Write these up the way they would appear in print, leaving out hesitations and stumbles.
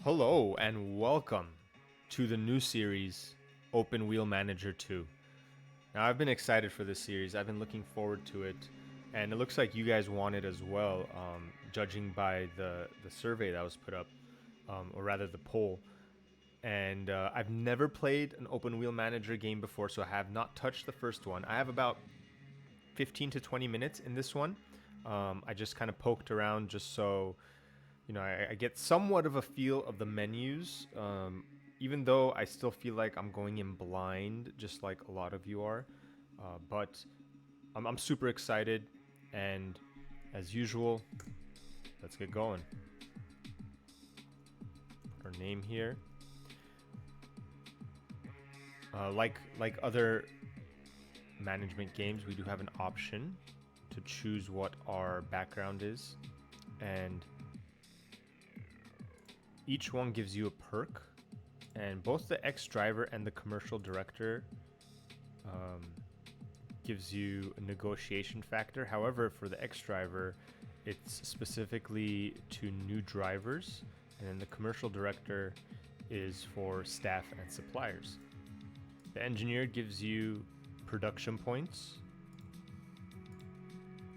Hello and welcome to the new series, Open Wheel Manager 2. Now, I've been excited for this series. I've been looking forward to it, and it looks like you guys want it as well, judging by the survey that was put up, or rather the poll. And I've never played an Open Wheel Manager game before, so I have not touched the first one. I have about 15 to 20 minutes in this one. I just kind of poked around just so I get somewhat of a feel of the menus, even though I still feel like I'm going in blind, just like a lot of you are. But I'm super excited, and as usual, let's get going. Put our name here. Like other management games, we do have an option to choose what our background is, and each one gives you a perk, and both the ex-driver and the commercial director gives you a negotiation factor. However, for the ex-driver, it's specifically to new drivers, and then the commercial director is for staff and suppliers. The engineer gives you production points,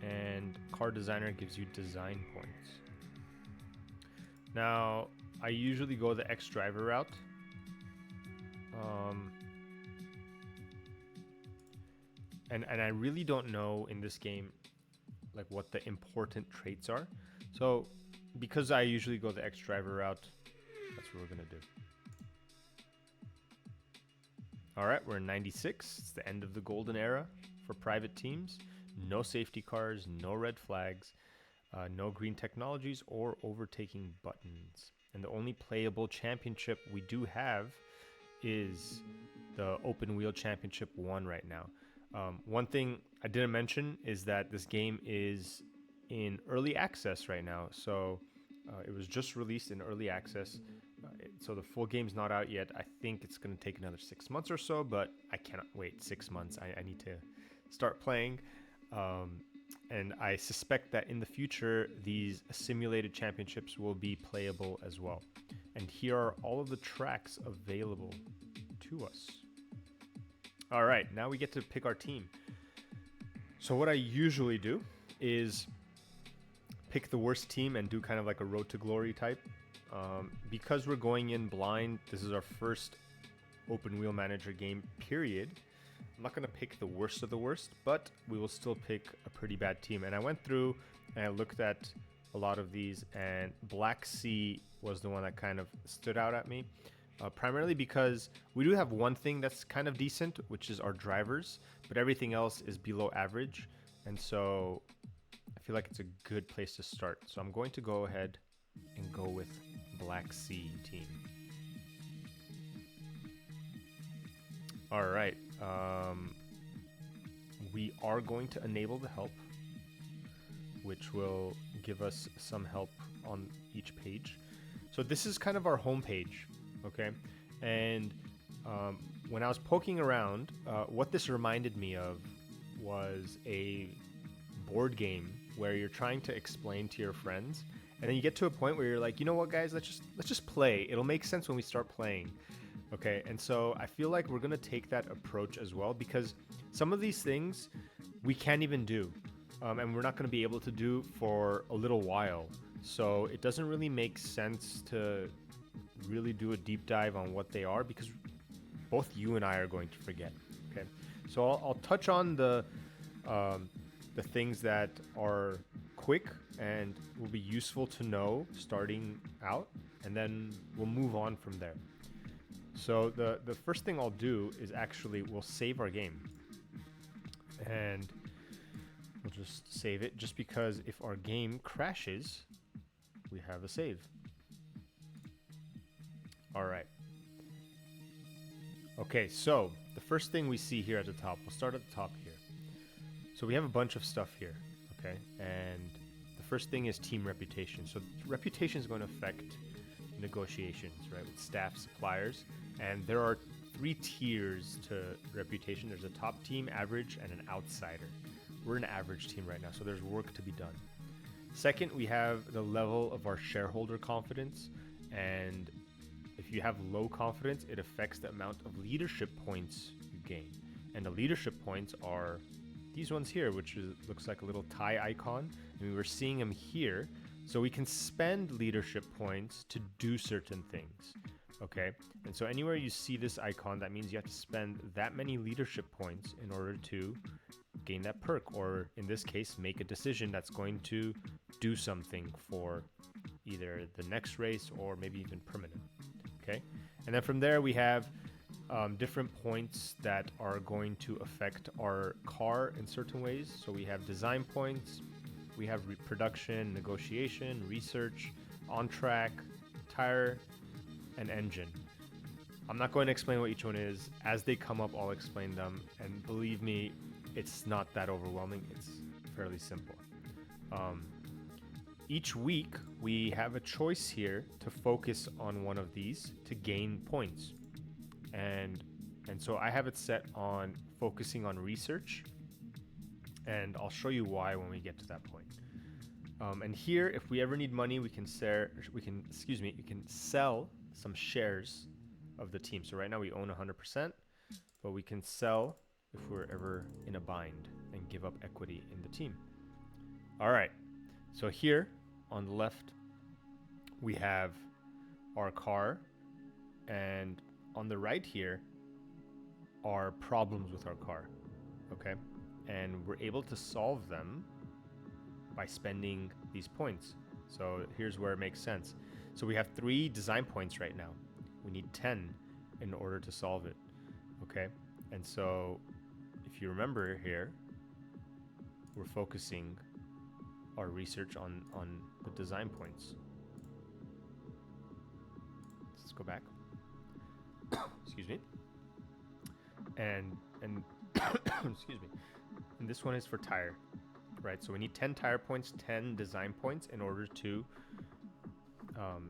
and car designer gives you design points. Now, I usually go the ex-driver route. And I really don't know in this game like what the important traits are. So because I usually go the ex-driver route, that's what we're gonna do. Alright, we're in 96. It's the end of the golden era for private teams. No safety cars, no red flags, no green technologies or overtaking buttons. And the only playable championship we do have is the Open Wheel Championship 1 right now. One thing I didn't mention is that this game is in early access right now. So it was just released in early access. So the full game's not out yet. I think it's going to take another 6 months or so, but I cannot wait 6 months. I need to start playing. And I suspect that in the future, these simulated championships will be playable as well. And here are all of the tracks available to us. All right, now we get to pick our team. So what I usually do is pick the worst team and do kind of like a road to glory type. Because we're going in blind, this is our first Open Wheel Manager game, period. I'm not going to pick the worst of the worst, but we will still pick a pretty bad team. And I went through and I looked at a lot of these, and Black Sea was the one that kind of stood out at me. Primarily because we do have one thing that's kind of decent, which is our drivers, but everything else is below average. And so I feel like it's a good place to start. So I'm going to go ahead and go with Black Sea team. All right. We are going to enable the help, which will give us some help on each page. So this is kind of our home page, okay? And when I was poking around, what this reminded me of was a board game where you're trying to explain to your friends, and then you get to a point where you're like, you know what, guys, let's just play. It'll make sense when we start playing. Okay, and so I feel like we're going to take that approach as well, because some of these things we can't even do, and we're not going to be able to do for a little while. So it doesn't really make sense to really do a deep dive on what they are, because both you and I are going to forget. Okay, so I'll touch on the things that are quick and will be useful to know starting out, and then we'll move on from there. So the first thing I'll do is actually we'll save our game, and we'll just save it, just because if our game crashes, we have a save. All right. Okay, so the first thing we see here at the top, we'll start at the top here. So we have a bunch of stuff here, okay? And the first thing is team reputation. So reputation is going to affect negotiations, right, with staff, suppliers. And there are 3 tiers to reputation. There's a top team, average, and an outsider. We're an average team right now, so there's work to be done. Second, we have the level of our shareholder confidence, and if you have low confidence, it affects the amount of leadership points you gain. And the leadership points are these ones here, which looks like a little tie icon. And we were seeing them here. So we can spend leadership points to do certain things. Okay, and so anywhere you see this icon, that means you have to spend that many leadership points in order to gain that perk, or in this case, make a decision that's going to do something for either the next race or maybe even permanent. Okay, and then from there we have different points that are going to affect our car in certain ways. So we have design points, we have production, negotiation, research, on track, tire, and engine. I'm not going to explain what each one is. As they come up, I'll explain them. And believe me, it's not that overwhelming. It's fairly simple. Each week, we have a choice here to focus on one of these to gain points. And so I have it set on focusing on research. And I'll show you why when we get to that point. And here, if we ever need money, you can sell some shares of the team. So right now we own 100%, but we can sell if we're ever in a bind and give up equity in the team. All right, so here on the left, we have our car, and on the right here are problems with our car, okay? And we're able to solve them by spending these points. So here's where it makes sense. So we have 3 design points right now. We need 10 in order to solve it, okay? And so if you remember here, we're focusing our research on the design points. Let's go back. Excuse me. And excuse me. And this one is for tire, right? So we need 10 tire points, 10 design points in order to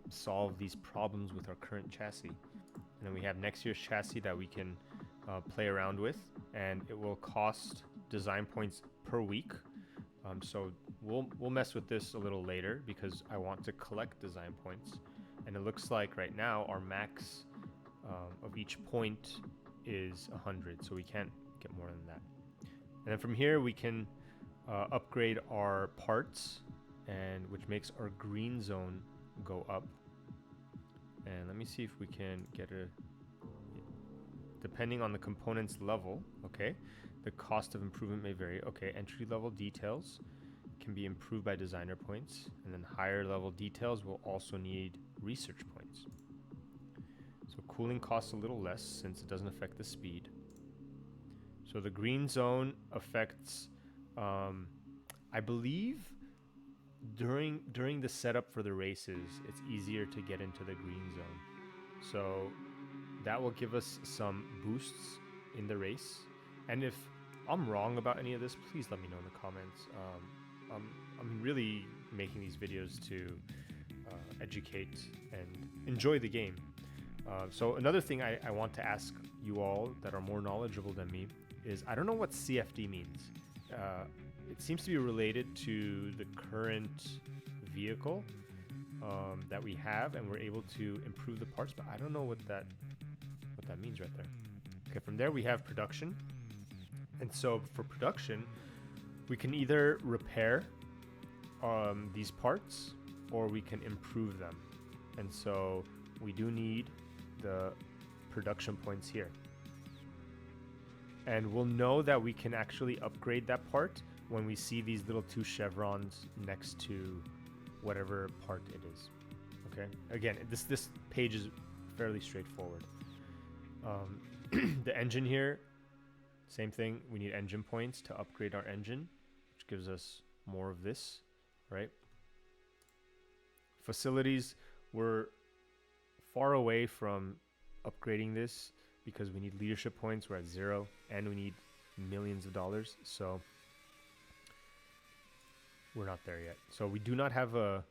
solve these problems with our current chassis. And then we have next year's chassis that we can play around with, and it will cost design points per week. So we'll mess with this a little later because I want to collect design points. And it looks like right now our max of each point is 100, so we can't get more than that. And then from here we can upgrade our parts, and which makes our green zone go up. And let me see if we can get depending on the component's level, okay, the cost of improvement may vary. Okay, entry level details can be improved by designer points, and then higher level details will also need research points. So cooling costs a little less since it doesn't affect the speed. So the green zone affects, I believe, during the setup for the races, it's easier to get into the green zone. So that will give us some boosts in the race. And if I'm wrong about any of this, please let me know in the comments. I'm really making these videos to educate and enjoy the game. So another thing I want to ask you all that are more knowledgeable than me is, I don't know what CFD means. It seems to be related to the current vehicle that we have, and we're able to improve the parts, but I don't know what that means right there. Okay, from there we have production. And so for production, we can either repair these parts or we can improve them. And so we do need the production points here. And we'll know that we can actually upgrade that part when we see these little 2 chevrons next to whatever part it is. Okay, again, this page is fairly straightforward. The engine here, same thing. We need engine points to upgrade our engine, which gives us more of this, right? Facilities, we're far away from upgrading this because we need leadership points. We're at 0, and we need millions of dollars. So we're not there yet. So we do not have a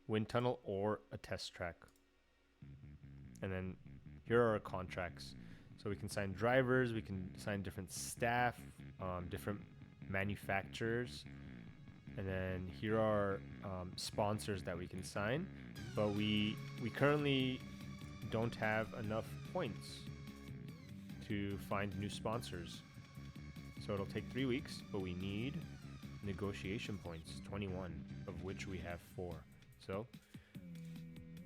wind tunnel or a test track. And then here are our contracts. So we can sign drivers, we can sign different staff, different manufacturers. And then here are sponsors that we can sign. But we currently don't have enough points to find new sponsors. So it'll take 3 weeks, but we need negotiation points, 21, of which we have 4. So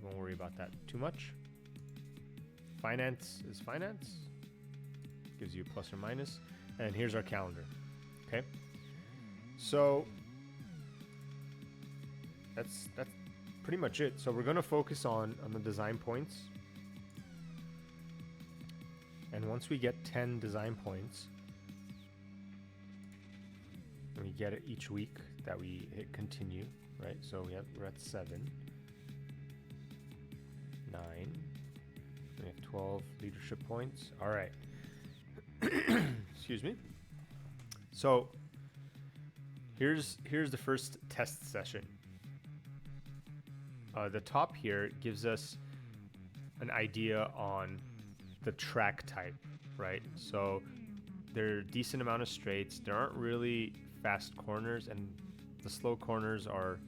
won't worry about that too much. Finance is finance. Gives you a plus or minus. And here's our calendar. Okay. So that's pretty much it. So we're going to focus on the design points. And once we get 10 design points, and we get it each week that we hit continue, right? So we're at 7, 9, we have 12 leadership points. All right. Excuse me. So here's the first test session. The top here gives us an idea on the track type, right? So there are a decent amount of straights. There aren't really fast corners, and the slow corners are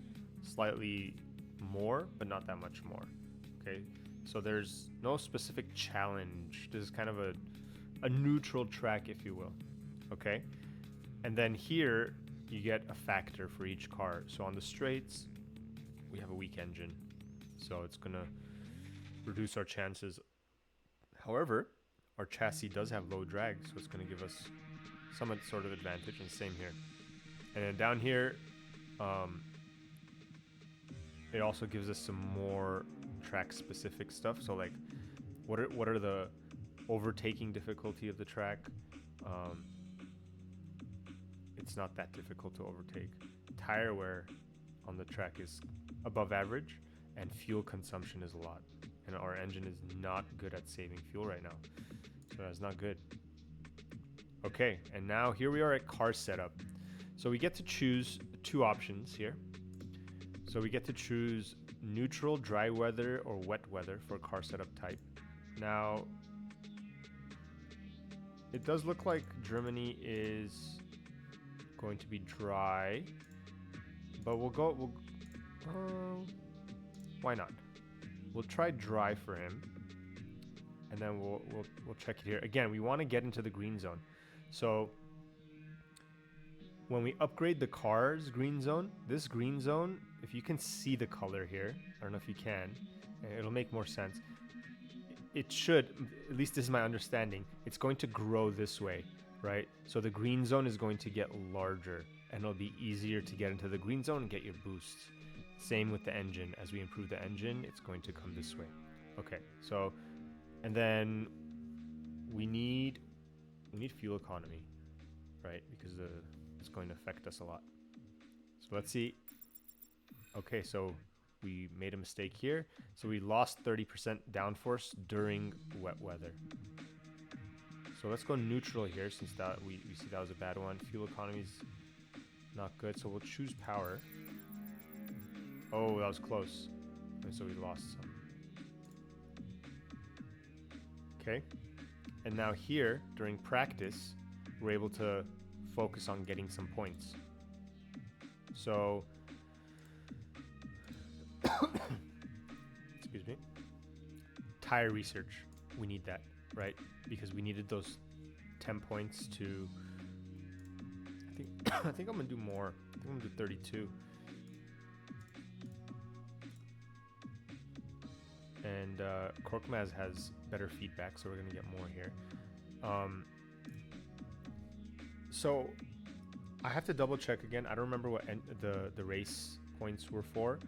slightly more, but not that much more. Okay, so there's no specific challenge. This is kind of a neutral track, if you will. Okay, and then here you get a factor for each car. So on the straights, we have a weak engine, so it's gonna reduce our chances. However, our chassis does have low drag, so it's going to give us some sort of advantage, and same here. And then down here, it also gives us some more track-specific stuff. So like, what are the overtaking difficulty of the track? It's not that difficult to overtake. Tire wear on the track is above average, and fuel consumption is a lot. And our engine is not good at saving fuel right now. So that's not good. Okay, and now here we are at car setup. So we get to choose 2 options here. So we get to choose neutral, dry weather, or wet weather for car setup type. Now, it does look like Germany is going to be dry, but why not? We'll try dry for him, and then we'll check it here. Again, we want to get into the green zone. So when we upgrade the car's green zone, this green zone, if you can see the color here, I don't know if you can, it'll make more sense. It should, at least this is my understanding, it's going to grow this way, right? So the green zone is going to get larger, and it'll be easier to get into the green zone and get your boosts. Same with the engine. As we improve the engine, it's going to come this way. Okay, so, and then we need fuel economy, right? Because it's going to affect us a lot. So let's see. Okay, so we made a mistake here. So we lost 30% downforce during wet weather. So let's go neutral here, since that we see that was a bad one. Fuel economy is not good, so we'll choose power. Oh, that was close. And so we lost some. Okay. And now here, during practice, we're able to focus on getting some points. So, excuse me. Tire research. We need that, right? Because we needed those 10 points to... I think I'm going to do more. I think I'm going to do 32. And Korkmaz has better feedback, so we're going to get more here. So I have to double check again. I don't remember what the race points were for.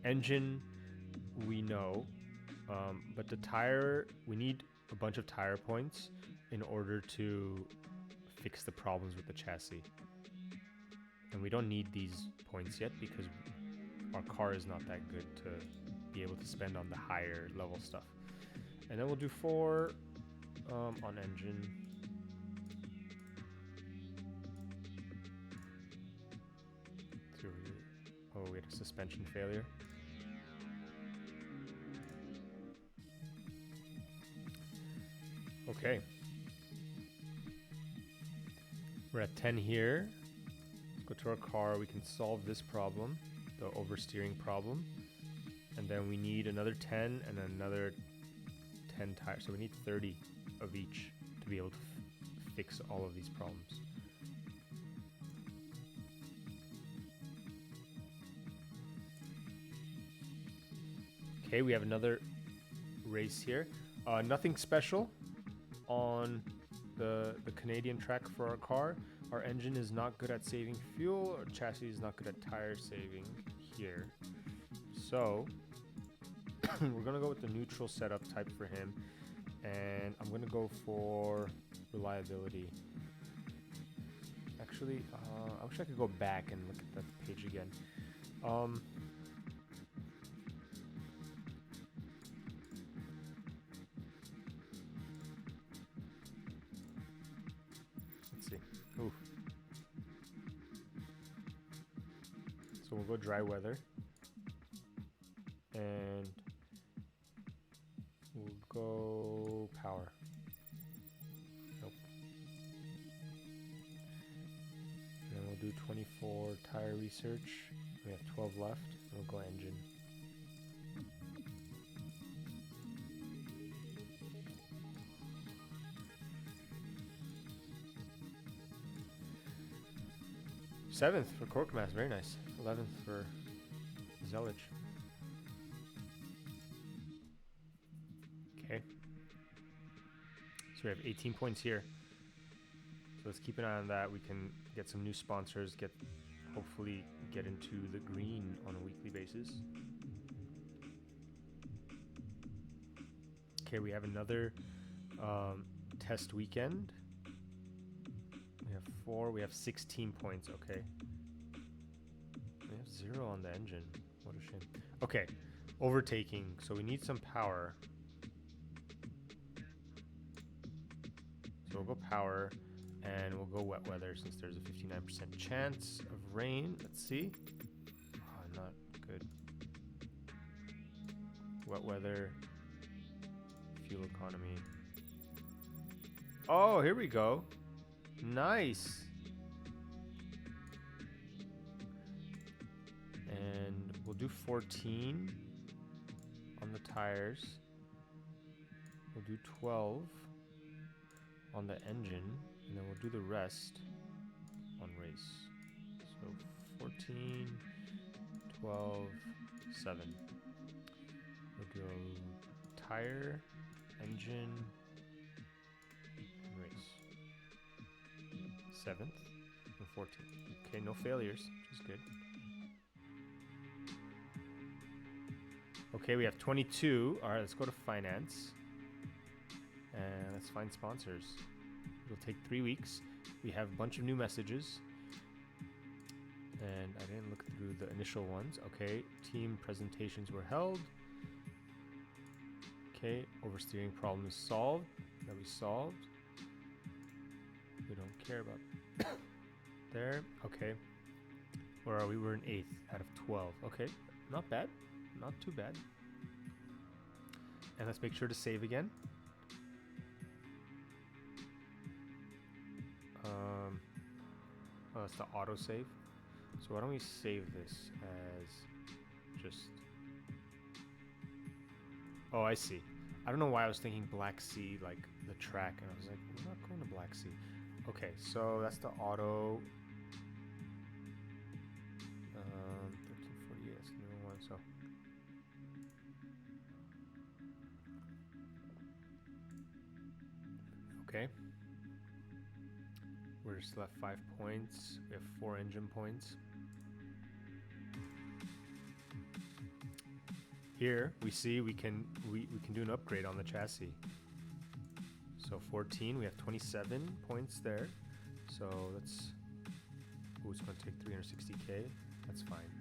Engine, we know. But the tire, we need a bunch of tire points in order to fix the problems with the chassis. And we don't need these points yet because our car is not that good to be able to spend on the higher level stuff. And then we'll do 4 on engine. Oh, we had a suspension failure. Okay. We're at 10 here. Let's go to our car. We can solve this problem, the oversteering problem. And then we need another 10 and another 10 tires. So we need 30 of each to be able to fix all of these problems. Okay, we have another race here. Nothing special on the Canadian track for our car. Our engine is not good at saving fuel. Our chassis is not good at tire saving here. So we're gonna go with the neutral setup type for him, and I'm gonna go for reliability. Actually, I wish I could go back and look at that page again. Let's see. Ooh. So we'll go dry weather, and we'll go power. Nope. And then we'll do 24 tire research. We have 12 left. We'll go engine. Seventh for Corkmass, very nice. 11th for Zelage. Okay. So we have 18 points here. So let's keep an eye on that. We can get some new sponsors, hopefully get into the green on a weekly basis. Okay, we have another test weekend. We have 4, we have 16 points, okay. We have 0 on the engine, what a shame. Okay, overtaking, so we need some power. So we'll go power, and we'll go wet weather since there's a 59% chance of rain. Let's see. Oh, not good. Wet weather, fuel economy. Oh, here we go. Nice. And we'll do 14 on the tires. We'll do 12 on the engine, and then we'll do the rest on race. So 14, 12, 7. We'll go tire, engine, and race. 7th and 14th. Okay, no failures, which is good. Okay, we have 22. All right, let's go to finance. And let's find sponsors. It'll take 3 weeks. We have a bunch of new messages. And I didn't look through the initial ones. Okay, team presentations were held. Okay, oversteering problem is solved. That we solved. We don't care about there. Okay. Where are we? We're in 8th out of 12. Okay, not bad. Not too bad. And let's make sure to save again. Oh, that's the autosave. So why don't we save this as just... Oh, I see. I don't know why I was thinking Black Sea, like the track, and I was like, we're not going to Black Sea. Okay, so that's the auto. 1348, that's the new one, so. Okay. We're just left 5 points. We have 4 engine points. Here we see we can do an upgrade on the chassis. So 14, we have 27 points there. So let's. Ooh, it's going to take 360k. That's fine.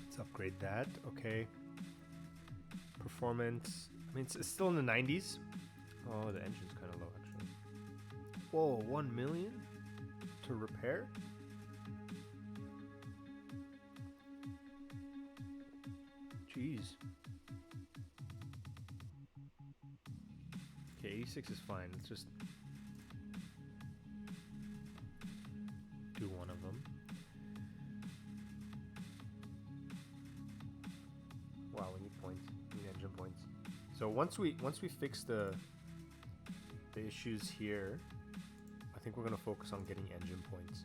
Let's upgrade that. Okay. Performance. I mean, it's still in the 90s. Oh, the engine's kind of low actually. Whoa, 1 million to repair? Jeez. Okay, 86 is fine. Let's just do one of them. Wow, we need points. We need engine points. So once we fix the issues here, I think we're gonna focus on getting engine points.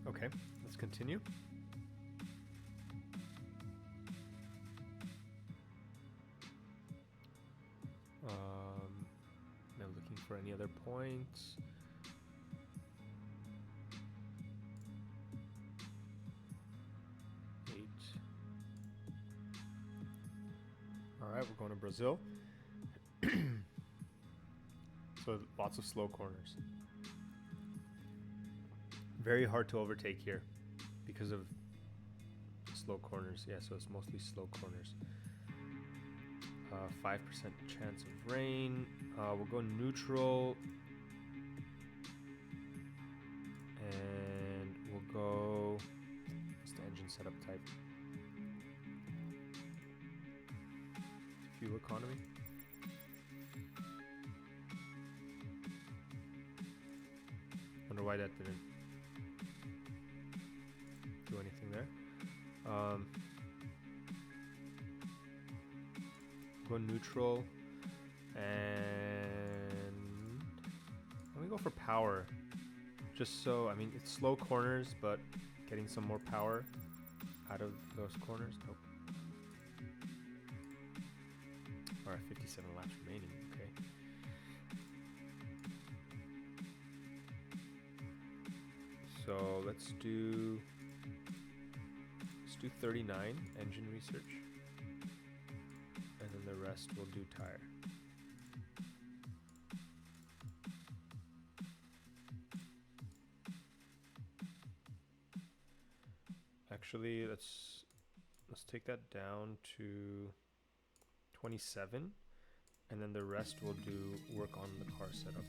Okay, let's continue. Now looking for any other points. Alright, we're going to Brazil. So lots of slow corners. Very hard to overtake here because of slow corners. Yeah, so it's mostly slow corners. 5% chance of rain. We'll go neutral. And we'll go... What's the engine setup type? Fuel economy. Wonder why that didn't do anything there. Go neutral, and let me go for power. Just so, I mean, it's slow corners, but getting some more power out of those corners. Nope. Alright, 57 laps remaining, okay. So let's do 39 engine research, and then the rest we'll do tire. Actually, let's take that down to 27, and then the rest we'll do work on the car setup.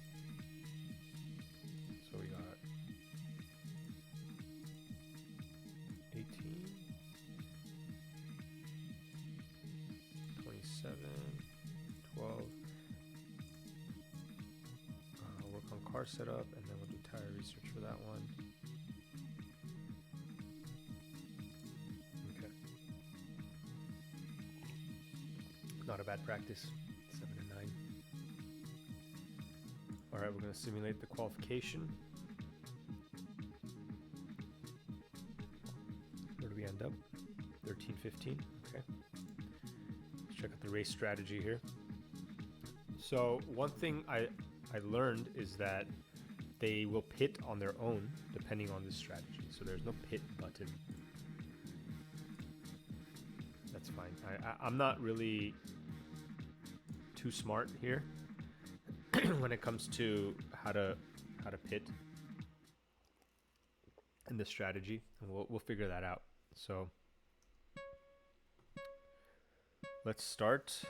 So we got 18, 27, 12. Work on car setup, and then we'll do tire research for that one. Okay. Not a bad practice. 7 and 9. All right, we're going to simulate the qualification. Where do we end up? 13, 15. Okay. Let's check out the race strategy here. So one thing I learned is that they will pit on their own depending on this strategy. So there's no pit button. That's fine. I'm not really too smart here when it comes to how to pit in this strategy, and we'll figure that out. So let's start.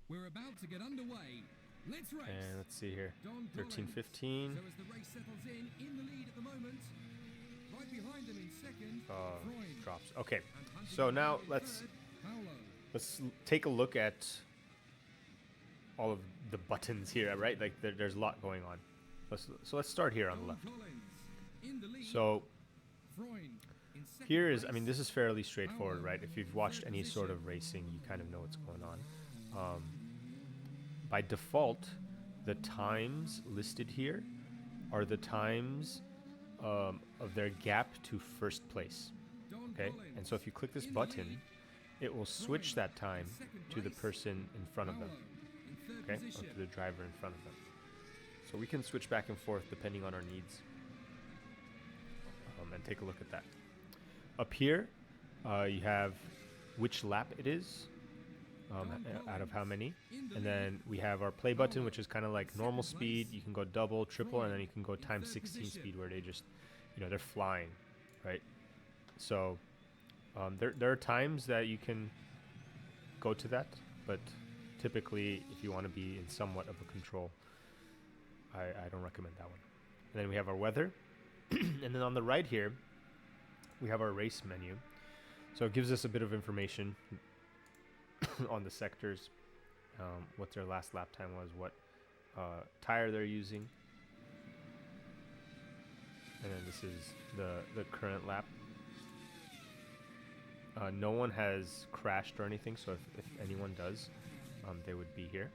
We're about to get underway. Let's race. And let's see here. 13, 15. So as the race settles in the lead at the moment. Right behind them in second. Drops. Okay. So now let's take a look at all of the buttons here, right? Like there's a lot going on. So let's start here on the left. So here is, I mean, this is fairly straightforward, right? If you've watched any sort of racing, you kind of know what's going on. By default, the times listed here are the times of their gap to first place. Okay, and so if you click this button, it will switch that time to the person in front of them. Okay, or to the driver in front of them. So we can switch back and forth depending on our needs. And take a look at that. Up here, you have which lap it is. Out of how many, and then we have our play button, which is kind of like normal speed. You can go double, triple, and then you can go times 16 speed, where they just, they're flying, right? So there are times that you can go to that, but typically, if you want to be in somewhat of a control, I don't recommend that one. And then we have our weather, and then on the right here, we have our race menu. So it gives us a bit of information on the sectors, what their last lap time was, what tire they're using, and then this is the current lap. No one has crashed or anything, so if anyone does, they would be here.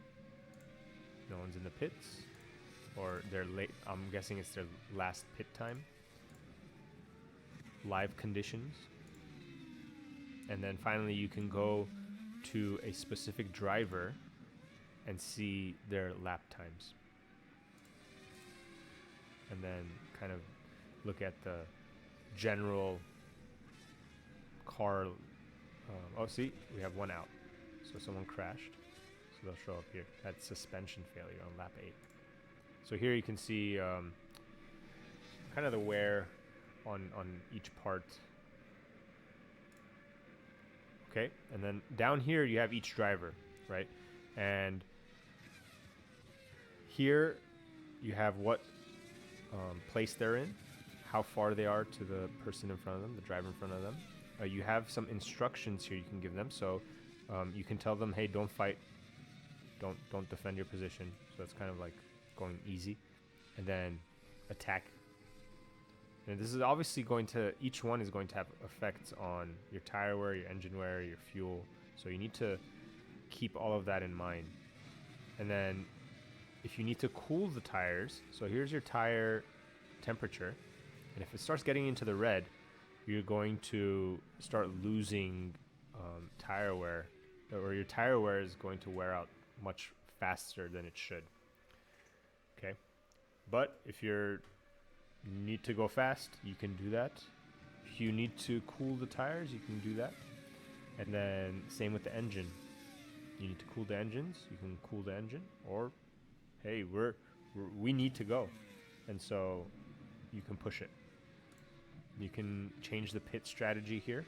No one's in the pits, or they're late. I'm guessing it's their last pit time. Live conditions. And then finally you can go to a specific driver and see their lap times. And then kind of look at the general car. Oh, see, we have one out. So someone crashed. So they'll show up here. That's suspension failure on lap 8. So here you can see kind of the wear on each part. Okay, and then down here you have each driver, right? And here you have what place they're in, how far they are to the person in front of them, the driver in front of them. You have some instructions here you can give them. So you can tell them, hey, don't fight, don't defend your position. So it's kind of like going easy, and then attack. And this is obviously going to, each one is going to have effects on your tire wear, your engine wear, your fuel. So you need to keep all of that in mind. And then if you need to cool the tires, so here's your tire temperature. And if it starts getting into the red, you're going to start losing tire wear, or your tire wear is going to wear out much faster than it should. Okay. But if you need to go fast, you can do that. If you need to cool the tires, you can do that. And then same with the engine. You need to cool the engines, you can cool the engine. Or, hey, we need to go, and so you can push it. You can change the pit strategy here.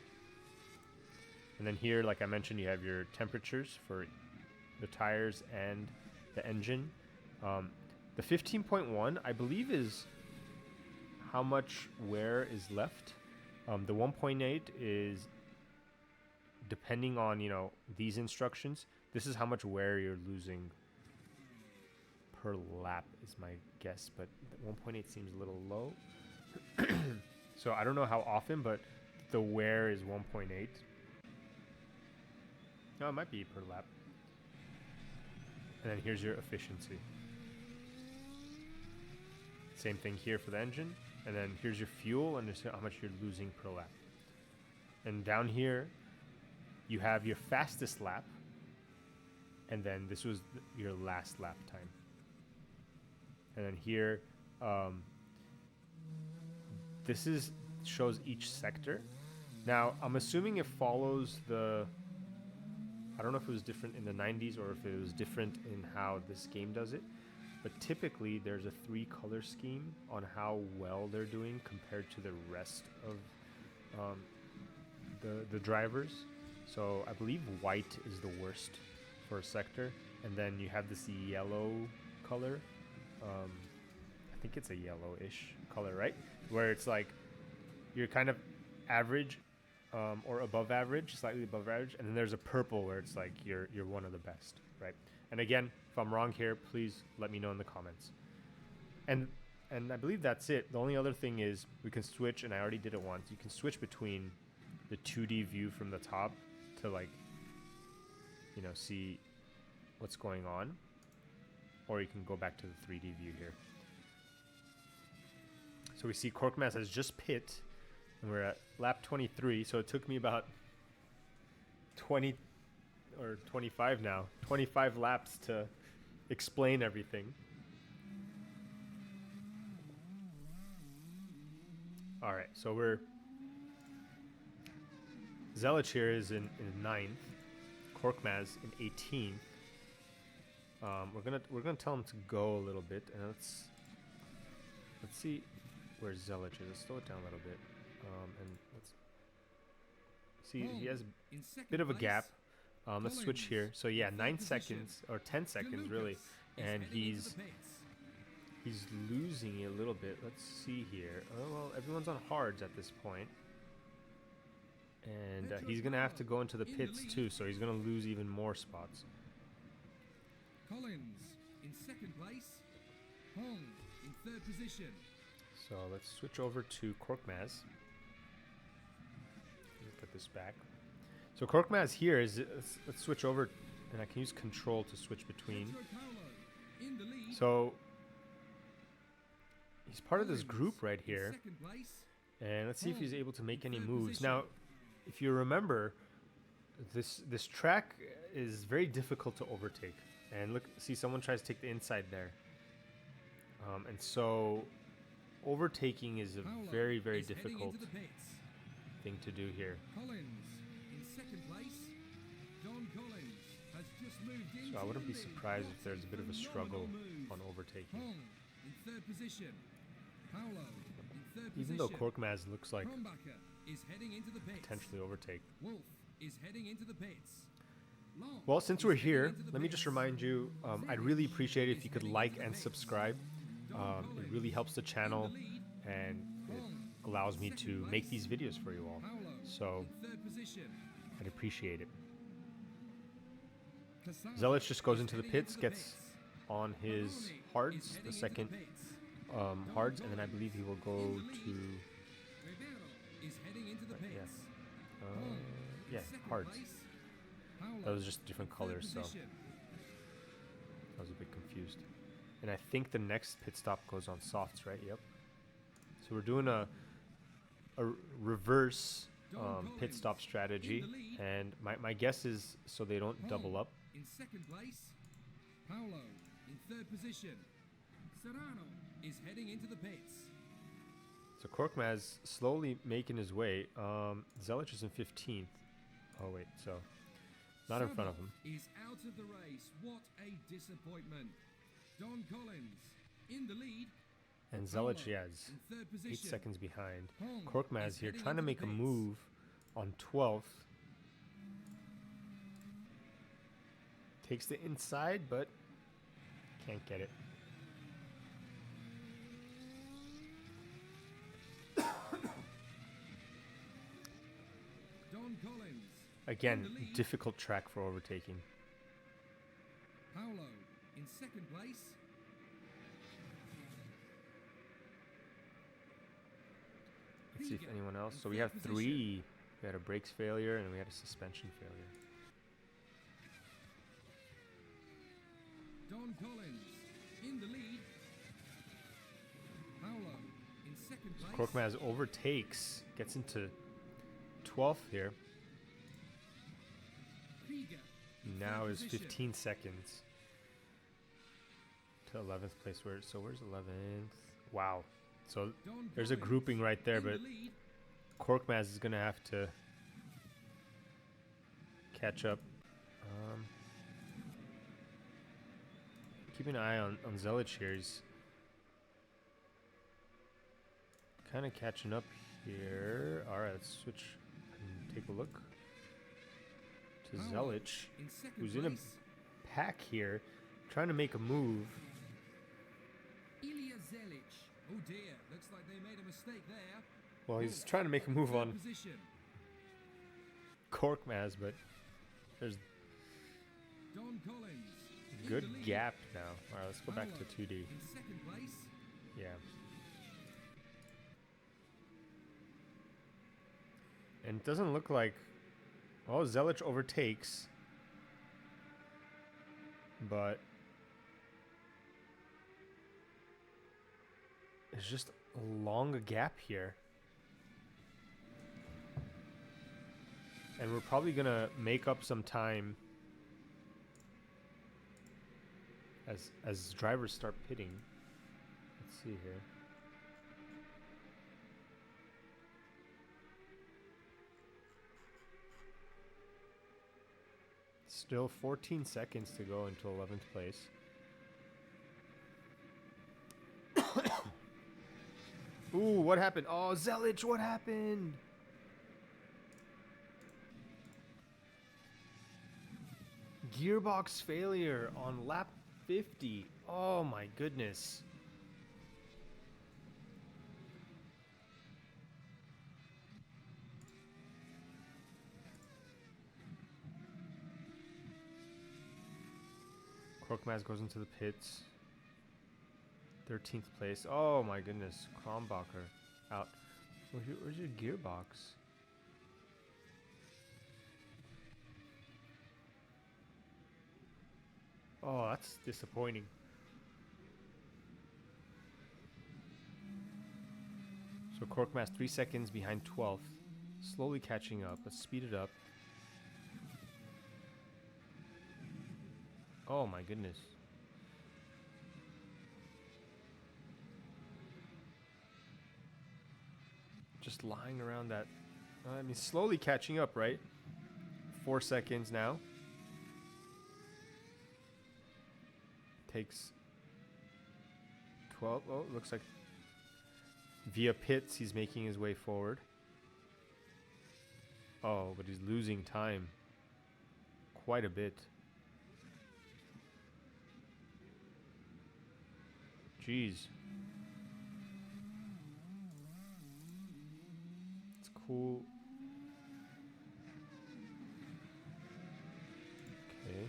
And then here, like I mentioned, you have your temperatures for the tires and the engine. The 15.1, I believe, is how much wear is left. The 1.8 is, depending on, these instructions, this is how much wear you're losing per lap is my guess, but 1.8 seems a little low. So I don't know how often, but the wear is 1.8. No, it might be per lap. And then here's your efficiency. Same thing here for the engine. And then here's your fuel, and how much you're losing per lap. And down here, you have your fastest lap. And then this was your last lap time. And then here, this shows each sector. Now, I'm assuming it follows I don't know if it was different in the 90s or if it was different in how this game does it. But typically, there's a 3-color scheme on how well they're doing compared to the rest of the drivers. So I believe white is the worst for a sector. And then you have this yellow color. I think it's a yellowish color, right? Where it's like you're kind of average or above average, slightly above average. And then there's a purple where it's like you're one of the best, right? And again, if I'm wrong here, please let me know in the comments. And I believe that's it. The only other thing is we can switch, and I already did it once. You can switch between the 2D view from the top to see what's going on. Or you can go back to the 3D view here. So we see Korkmaz has just pit, and we're at lap 23. So it took me about 20 or 25 now, 25 laps to explain everything. All right, so Zelich here is in 9th, Korkmaz in 18th. We're gonna tell him to go a little bit, and let's see where Zelich is. Let's slow it down a little bit, and let's see. He has a bit of a gap. Let's switch here. So yeah, 9 seconds or 10 seconds really, and he's losing it a little bit. Let's see here. Oh well, everyone's on hards at this point, and he's gonna have to go into the pits too. So he's gonna lose even more spots. Collins in 2nd place, Hong in 3rd position. So let's switch over to Korkmaz. Put this back. So Korkmaz here is, let's switch over, and I can use control to switch between. Pedro Paulo in the lead. So he's part of this group right In here, second place. and let's see if he's able to make any Third moves. position. Now, if you remember, this track is very difficult to overtake. And look, see, someone tries to take the inside there, and so overtaking is a Paulo very, very is heading difficult into the pits. thing to do here. Collins in second place. Don Collins has just moved into So I wouldn't the be lead. surprised if What there's a bit of a struggle phenomenal move. on overtaking. Hong in third position. Paulo in third Even though position. Korkmaz looks like Krombacher is heading into the pits. potentially overtake. Wolf is heading into the pits. Long Well, since is we're heading here, into the let me just pits. remind you, I'd really appreciate it if you could like and subscribe. It really helps the channel, and it allows me to make these videos for you all. Paulo So in third position. I'd appreciate it. Casado Zealous just goes is into the heading pits, gets on his Baroni hards, is the heading into second pits. hards, and then I believe he will go In the to, lead. Rivero is heading into the yeah, pits. Hong in yeah, second hards. place. Paulo That was just different in third colors, so position. I was a bit confused. And I think the next pit stop goes on softs, right? Yep. So we're doing a reverse pit stop strategy, and my guess is so they don't double up. In second place. Paulo in third position. Serrano is heading into the pits. So Korkmaz slowly making his way. Zelich is in 15th. Oh wait, so not in front of him. Is out of the race. What a disappointment. Don Collins in the lead. And Paulo Zelich, yeah, is in third 8 position. seconds behind. Hong Korkmaz is here heading trying to into make the a pits. move on 12th. Takes the inside, but can't get it. Don Collins. Again, in the lead. difficult track for overtaking. Paulo in second place. Let's see if Krieger anyone else. in So we third have position. 3. We had a brakes failure and we had a suspension failure. Don Collins in the lead. Paulo in second place. Korkmaz overtakes, gets into 12th here. Krieger in Now third is position. 15 seconds to 11th place. Where's 11th? Wow. So Don there's a Collins grouping right there, in the but lead. Korkmaz is going to have to catch up. Keeping an eye on Zelich here. He's kind of catching up here. All right, let's switch and take a look to Paulo Zelich, in second who's in a place. pack here, trying to make a move. Ilya Zelic. Oh dear, looks like they made a mistake there. Well, he's Wolf trying to make a in move third on position. Korkmaz, but there's Don Collins in good the lead. gap now. All right, let's go back Paulo to 2D. in second place. Yeah. And it doesn't look like... Oh, Zelich overtakes. But... There's just a long gap here. And we're probably going to make up some time as drivers start pitting. Let's see here. Still 14 seconds to go into 11th place. Ooh, what happened? Oh, Zelich, what happened? Gearbox failure on lap 50. Oh my goodness. Korkmaz goes into the pits. 13th place. Oh my goodness. Krombacher out. Where's your gearbox? Oh, that's disappointing. So Korkmaz 3 seconds behind 12th. Slowly catching up. Let's speed it up. Oh my goodness. Just lying around that. I mean, slowly catching up, right? 4 seconds now. Takes 12. Oh, looks like via pits, he's making his way forward. Oh, but he's losing time quite a bit. Jeez. It's cool. Okay.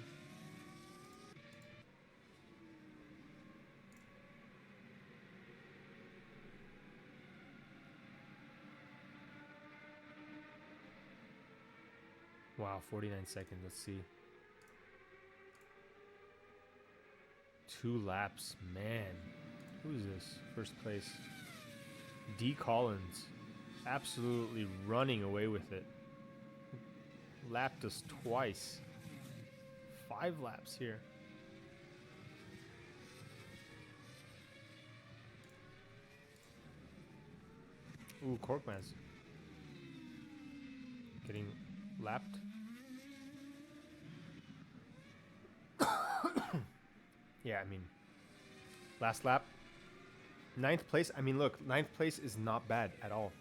Wow, 49 seconds. Let's see. 2 laps. Man. Who's this? First place. D. Collins. Absolutely running away with it. Lapped us twice. 5 laps here. Ooh, Korkmaz. Getting lapped. Yeah, I mean, last lap. 9th place. I mean, look, 9th place is not bad at all.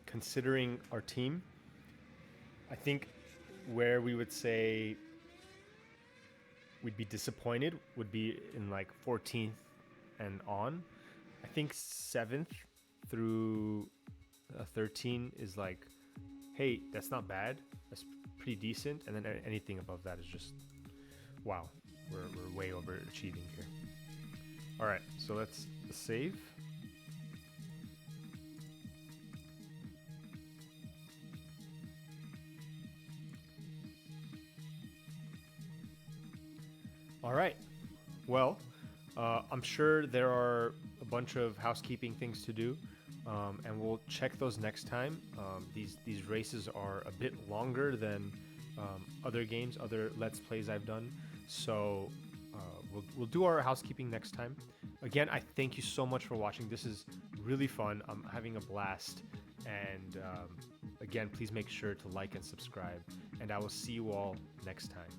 Considering our team, I think where we would say we'd be disappointed would be in like 14th and on. I think 7th through 13 is like, hey, that's not bad. That's pretty decent. And then anything above that is just, wow, we're way overachieving here. All right, so let's save. All right. Well, I'm sure there are a bunch of housekeeping things to do, and we'll check those next time. These races are a bit longer than other games, other Let's Plays I've done, so we'll do our housekeeping next time. Again, I thank you so much for watching. This is really fun. I'm having a blast, and again, please make sure to like and subscribe, and I will see you all next time.